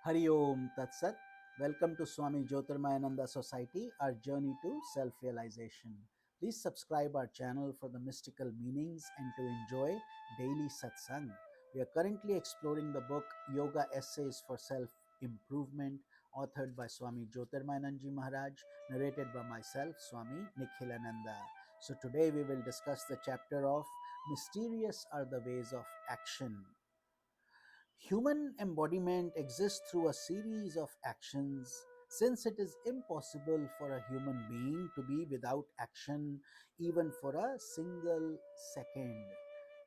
Hari Om Tat Sat. Welcome to Swami Jyotirmayananda Society, our journey to self realization. Please subscribe our channel for the mystical meanings and to enjoy daily satsang. We are currently exploring the book Yoga Essays for Self Improvement, authored by Swami Jyotirmayananda Maharaj, narrated by myself, Swami Nikhilananda. So today we will discuss the chapter of Mysterious Are the Ways of Action. Human embodiment exists through a series of actions. Since it is impossible for a human being to be without action even for a single second,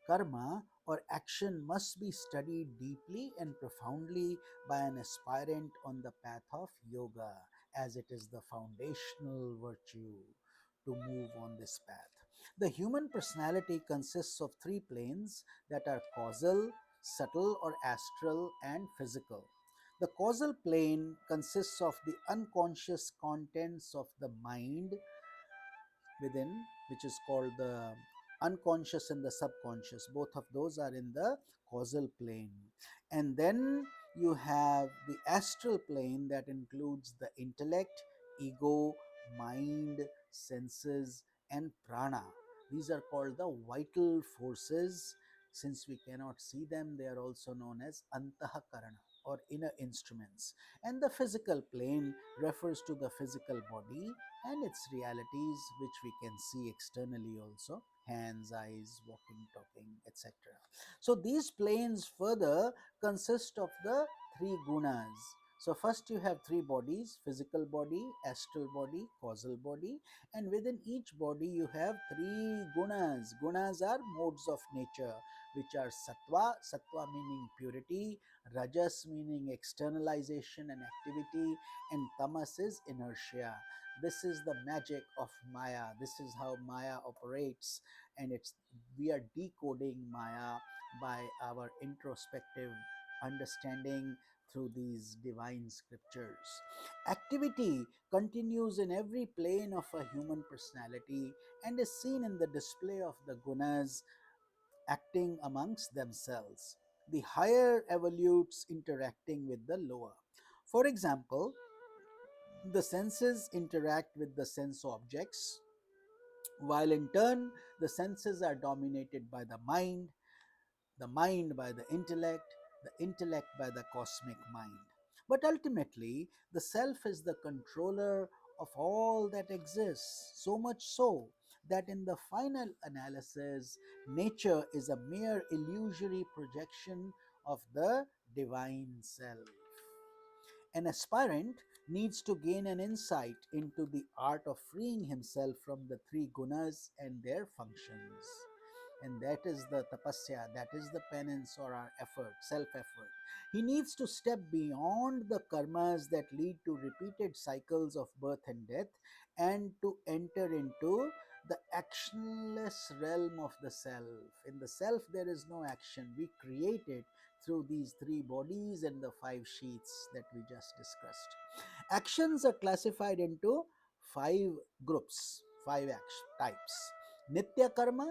karma or action must be studied deeply and profoundly by an aspirant on the path of yoga, as it is the foundational virtue to move on this path. The human personality consists of three planes that are causal, subtle or astral, and physical. The causal plane consists of the unconscious contents of the mind within, which is called the unconscious and the subconscious. Both of those are in the causal plane. And then you have the astral plane that includes the intellect, ego, mind, senses, and prana. These are called the vital forces. Since we cannot see them, they are also known as antahakarana or inner instruments. And the physical plane refers to the physical body and its realities, which we can see externally also: hands, eyes, walking, talking, etc. So these planes further consist of the three gunas. So first you have three bodies: physical body, astral body, causal body, and within each body you have three gunas. Gunas are modes of nature, which are sattva meaning purity, rajas meaning externalization and activity, and tamas is inertia. This is the magic of Maya. This is how Maya operates, and it's we are decoding Maya by our introspective understanding through these divine scriptures. Activity continues in every plane of a human personality and is seen in the display of the gunas acting amongst themselves. The higher evolutes interacting with the lower. For example, the senses interact with the sense objects, while in turn the senses are dominated by the mind by the intellect by the cosmic mind. But ultimately, the self is the controller of all that exists, so much so that in the final analysis, nature is a mere illusory projection of the divine self. An aspirant needs to gain an insight into the art of freeing himself from the three gunas and their functions. And that is the tapasya, that is the penance or our effort, self effort. He needs to step beyond the karmas that lead to repeated cycles of birth and death and to enter into the actionless realm of the self. In the self, there is no action. We create it through these three bodies and the five sheaths that we just discussed. Actions are classified into five groups, five action types. Nitya karma.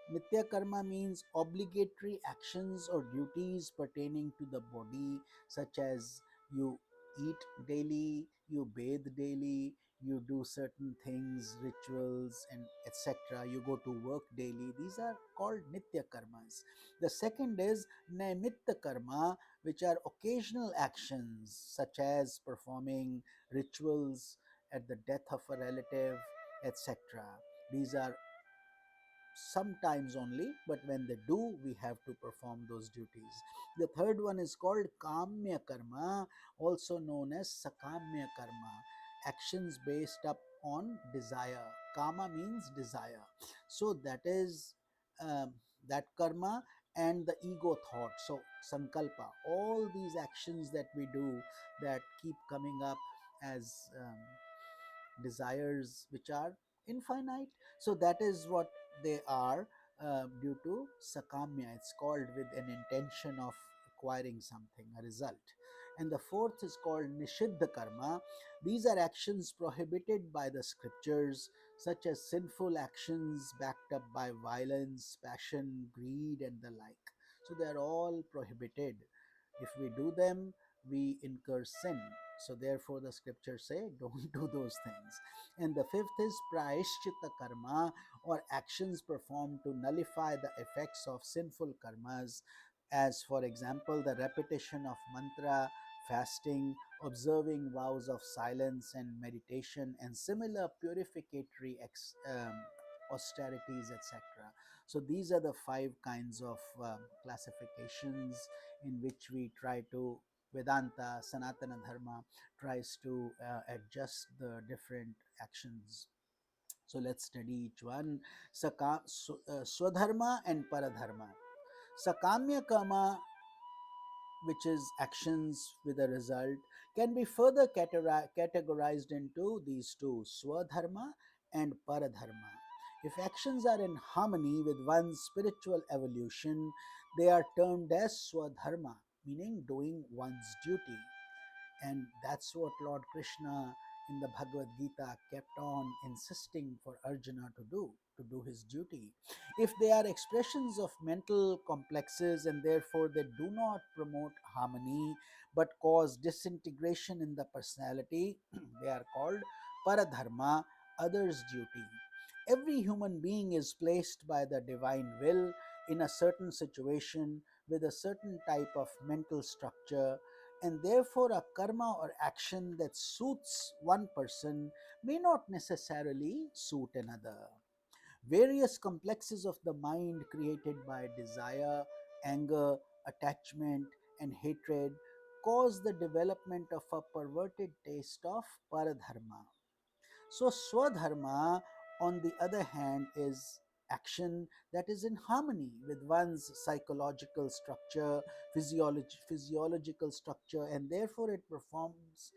Nitya karma means obligatory actions or duties pertaining to the body, such as you eat daily, you bathe daily, you do certain things, rituals, and etc. You go to work daily. These are called nitya karmas. The second is naimitya karma, which are occasional actions such as performing rituals at the death of a relative, etc. These are sometimes only, but when they do, we have to perform those duties. The third one is called kamya karma, also known as sakamya karma, actions based up on desire. Kama means desire, so that is that karma. And the ego thought, so sankalpa, all these actions that we do that keep coming up as desires which are infinite, so that is what they are, due to sakamya. It's called with an intention of acquiring something, a result. And the fourth is called nishiddha karma. These are actions prohibited by the scriptures, such as sinful actions backed up by violence, passion, greed, and the like. So they are all prohibited. If we do them, we incur sin. So therefore the scriptures say don't do those things. And the fifth is prayashchita karma, or actions performed to nullify the effects of sinful karmas, as for example the repetition of mantra, fasting, observing vows of silence and meditation, and similar purificatory austerities, etc. So these are the five kinds of classifications in which we try to, Vedanta, Sanatana Dharma tries to adjust the different actions. So let's study each one. Swadharma and Paradharma. Sakamya karma, which is actions with a result, can be further categorized into these two, Swadharma and Paradharma. If actions are in harmony with one's spiritual evolution, they are termed as Swadharma, meaning doing one's duty. And that's what Lord Krishna in the Bhagavad Gita kept on insisting for Arjuna to do his duty. If they are expressions of mental complexes and therefore they do not promote harmony but cause disintegration in the personality, they are called paradharma, others' duty. Every human being is placed by the divine will in a certain situation with a certain type of mental structure, and therefore a karma or action that suits one person may not necessarily suit another. Various complexes of the mind created by desire, anger, attachment, and hatred cause the development of a perverted taste of paradharma. So, Swadharma, on the other hand, is action that is in harmony with one's psychological structure, physiological structure, and therefore it performs,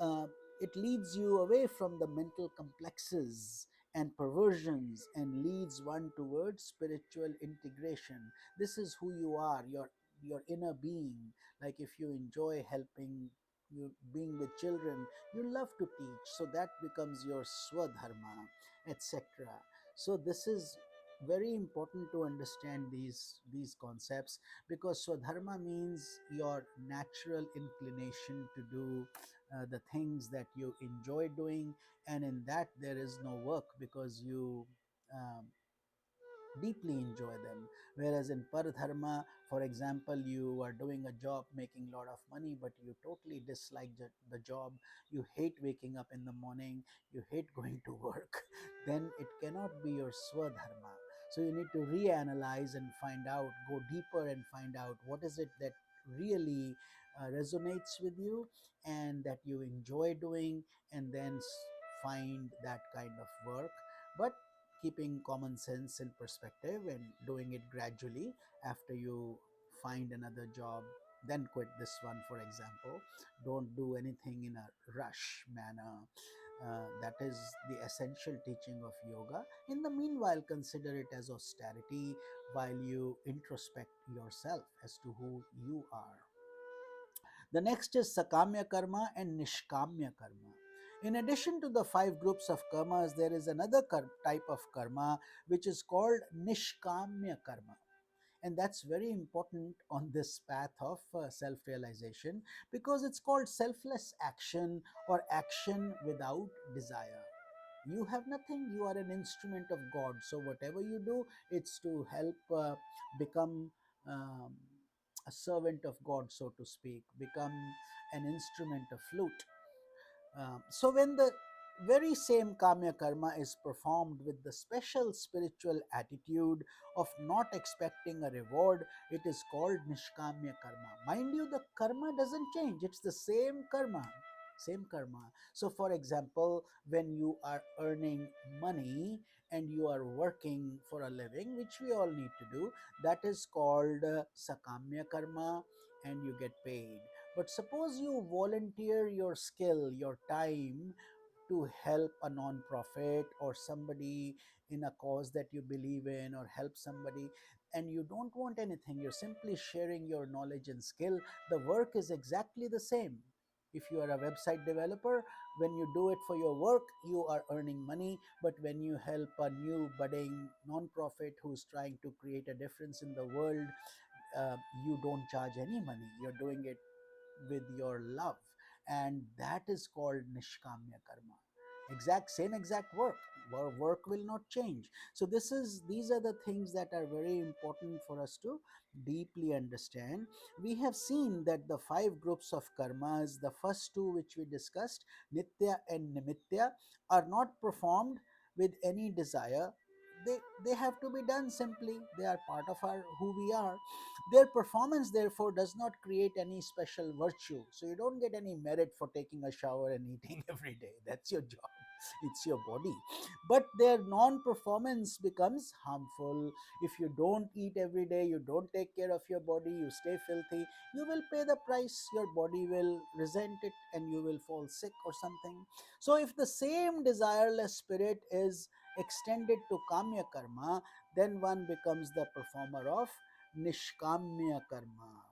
uh, it leads you away from the mental complexes and perversions and leads one towards spiritual integration. This is who you are, your inner being. Like if you enjoy helping, you being with children, you love to teach, so that becomes your swadharma, etc. So this is very important to understand these concepts, because swadharma means your natural inclination to do the things that you enjoy doing, and in that there is no work because you um, deeply enjoy them. Whereas in paradharma, for example, you are doing a job making a lot of money, but you totally dislike the job, you hate waking up in the morning, you hate going to work, then it cannot be your swadharma. So you need to reanalyze and find out, go deeper and find out what is it that really resonates with you and that you enjoy doing, and then find that kind of work, but keeping common sense in perspective and doing it gradually. After you find another job, then quit this one, for example. Don't do anything in a rush manner. That is the essential teaching of yoga. In the meanwhile, consider it as austerity while you introspect yourself as to who you are. The next is Sakamya karma and Nishkamya karma. In addition to the five groups of karmas, there is another type of karma which is called Nishkamya karma. And that's very important on this path of self realization, because it's called selfless action or action without desire. You have nothing, you are an instrument of God. So, whatever you do, it's to help become um, a servant of God, so to speak, become an instrument, of flute. So, when the very same kamya karma is performed with the special spiritual attitude of not expecting a reward, it is called nishkamya karma. Mind you, the karma doesn't change, it's the same karma. Same karma. So, for example, when you are earning money and you are working for a living, which we all need to do, that is called sakamya karma, and you get paid. But suppose you volunteer your skill, your time to help a non-profit or somebody in a cause that you believe in, or help somebody, and you don't want anything, you're simply sharing your knowledge and skill, the work is exactly the same. If you are a website developer, when you do it for your work, you are earning money, but when you help a new budding non-profit who's trying to create a difference in the world, you don't charge any money, you're doing it with your love, and that is called nishkamya karma. Exact work. Work will not change. So these are the things that are very important for us to deeply understand. We have seen that the five groups of karmas, the first two which we discussed, nitya and nimitya, are not performed with any desire. They have to be done simply. They are part of our who we are. Their performance therefore does not create any special virtue, so you don't get any merit for taking a shower and eating every day. That's your job. It's your body. But their non performance becomes harmful. If you don't eat every day, you don't take care of your body, you stay filthy, you will pay the price. Your body will resent it and you will fall sick or something. So if the same desireless spirit is extended to kamya karma, then one becomes the performer of nishkamya karma.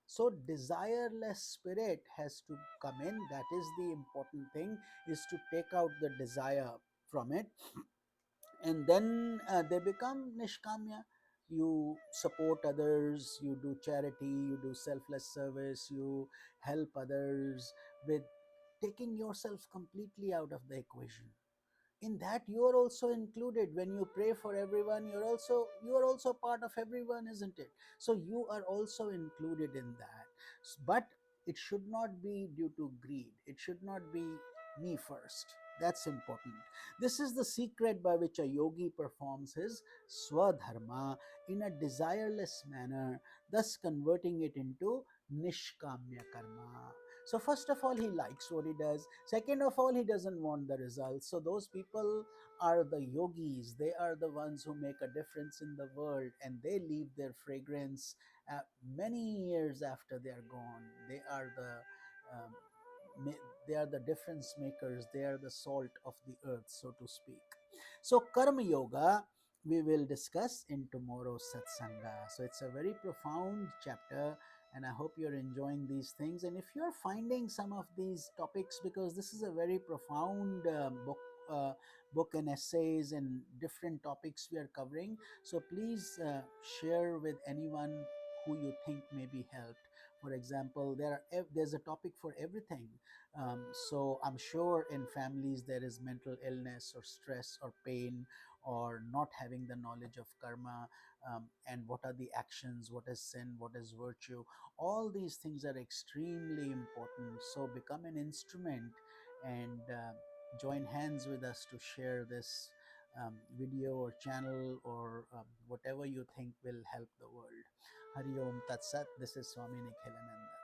So desireless spirit has to come in. That is the important thing, is to take out the desire from it, and then they become nishkamya. You support others, you do charity, you do selfless service, you help others with taking yourself completely out of the equation. In that you are also included. When you pray for everyone, you are also part of everyone, isn't it? So you are also included in that. But it should not be due to greed. It should not be me first. That's important. This is the secret by which a yogi performs his swadharma in a desireless manner, thus converting it into nishkamya karma. So first of all, he likes what he does. Second of all, he doesn't want the results. So those people are the yogis. They are the ones who make a difference in the world, and they leave their fragrance many years after they are gone. Um, they are the difference makers. They are the salt of the earth, so to speak. So karma yoga we will discuss in tomorrow's satsanga. So it's a very profound chapter, and I hope you're enjoying these things. And if you're finding some of these topics, because this is a very profound uh, book and essays and different topics we are covering, so please share with anyone who you think may be helped. For example, there's a topic for everything. So I'm sure in families there is mental illness or stress or pain or not having the knowledge of karma, and what are the actions, what is sin, what is virtue. All these things are extremely important. So become an instrument and join hands with us to share this video or channel or whatever you think will help the world. Hari Om Tat Sat. This is Swami Nikhilananda.